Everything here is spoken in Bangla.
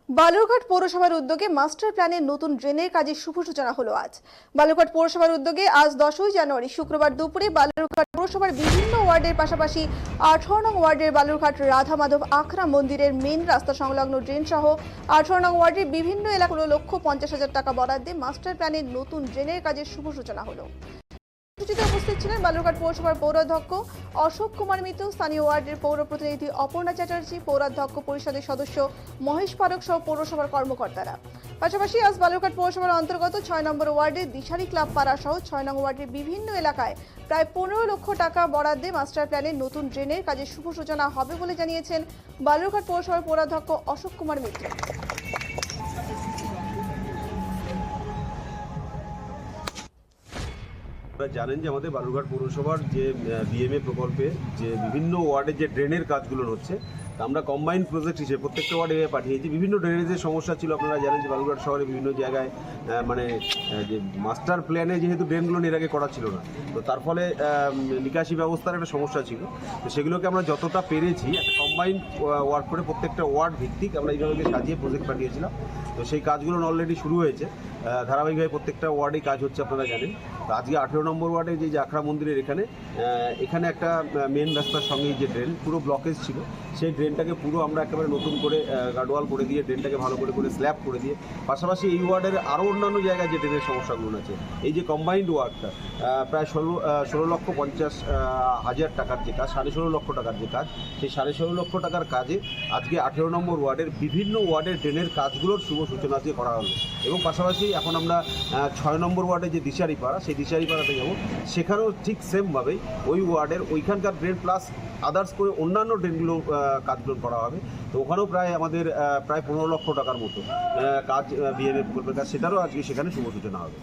বালুরঘাট পৌরসভার উদ্যোগে মাস্টার প্ল্যানের নতুন ড্রেনের কাজের শুভ সূচনা হলো আজ। বালুরঘাট পৌরসভার উদ্যোগে আজ 10ই জানুয়ারি শুক্রবার দুপুরে বালুরঘাট পৌরসভার বিভিন্ন ওয়ার্ডের পাশাপাশি 18 নং ওয়ার্ডের বালুরঘাট রাধা মাধব আখড়া মন্দিরের মেন রাস্তা সংলগ্ন ড্রেন সহ 18 নং ওয়ার্ডের বিভিন্ন এলাকাগুলো 1,50,000 টাকা বরাদ্দে মাস্টার প্ল্যানের নতুন ড্রেনের কাজের শুভ সূচনা হলো। উপস্থিত ছিলেন বালুরঘাট পৌরসভার পৌরাধ্যক্ষ অশোক কুমার মিত্র, স্থানীয় ওয়ার্ডের পৌর প্রতিনিধি অপর্ণা চ্যাটার্জি, পৌরাধ্যক্ষ পরিষদের সদস্য মহেশ পারক সহ পৌরসভার কর্মকর্তারা। পাশাপাশি আজ বালুরঘাট পৌরসভার অন্তর্গত 6 নম্বর ওয়ার্ডের দিশারি ক্লাব পাড়া সহ 6 নং ওয়ার্ডের বিভিন্ন এলাকায় প্রায় 15 লক্ষ টাকা বরাদ্দে মাস্টার প্ল্যানের নতুন ড্রেনের কাজের শুভ সূচনা হবে বলে জানিয়েছেন বালুরঘাট পৌরসভার পৌরাধ্যক্ষ অশোক কুমার মিত্র। আপনারা জানেন যে আমাদের বালুরঘাট পৌরসভার যে বিএমএ প্রকল্পে যে বিভিন্ন ওয়ার্ডে যে ড্রেনের কাজগুলো হচ্ছে, আমরা কম্বাইন্ড প্রজেক্ট হিসেবে প্রত্যেকটা ওয়ার্ডে পাঠিয়েছি। বিভিন্ন ড্রেনেজের সমস্যা ছিল, আপনারা জানেন যে বালুরঘাট শহরে বিভিন্ন জায়গায় যে মাস্টার প্ল্যানে যেহেতু ড্রেনগুলো এর আগে করা ছিল না, তো তার ফলে নিকাশি ব্যবস্থার একটা সমস্যা ছিল। তো সেগুলোকে আমরা যতটা পেরেছি একটা কম্বাইন্ড ওয়ার্ক করে প্রত্যেকটা ওয়ার্ড ভিত্তিক আমরা এইভাবে সাজিয়ে প্রজেক্ট পাঠিয়েছিলাম। তো সেই কাজগুলো অলরেডি শুরু হয়েছে, ধারাবাহিকভাবে প্রত্যেকটা ওয়ার্ডেই কাজ হচ্ছে আপনারা জানেন। তো আজকে 18 নম্বর ওয়ার্ডে যে আখড়া মন্দিরের এখানে একটা মেন রাস্তার সঙ্গে যে ড্রেন পুরো ব্লকেজ ছিল, সেই ড্রেনটাকে পুরো আমরা একেবারে নতুন করে গার্ডওয়াল করে দিয়ে ড্রেনটাকে ভালো করে স্ল্যাব করে দিয়ে, পাশাপাশি এই ওয়ার্ডের আরও অন্যান্য জায়গায় যে ড্রেনের সমস্যাগুলো আছে, এই যে কম্বাইন্ড ওয়ার্কটা প্রায় 16,50,000 টাকার যে কাজ, 16.5 লক্ষ টাকার যে কাজ, সেই 16.5 লক্ষ টাকার কাজে আজকে 18 নম্বর ওয়ার্ডের বিভিন্ন ওয়ার্ডের ড্রেনের কাজগুলোর শুভ সূচনা দিয়ে করা হলো। এবং পাশাপাশি এখন আমরা 6 নম্বর ওয়ার্ডে যে দিশারি পাড়া, সেই দিশারি পাড়াতে যাবো, সেখানেও ঠিক সেমভাবেই ওই ওয়ার্ডের ওইখানকার ড্রেন প্লাস আদার্স করে অন্যান্য ড্রেনগুলো কাজগুলো করা হবে। তো ওখানেও আমাদের প্রায় 15 লক্ষ টাকার মতো কাজ বিএমএ প্রকল্পের কাজ, সেটারও আজকে সেখানে শুভ সূচনা হবে।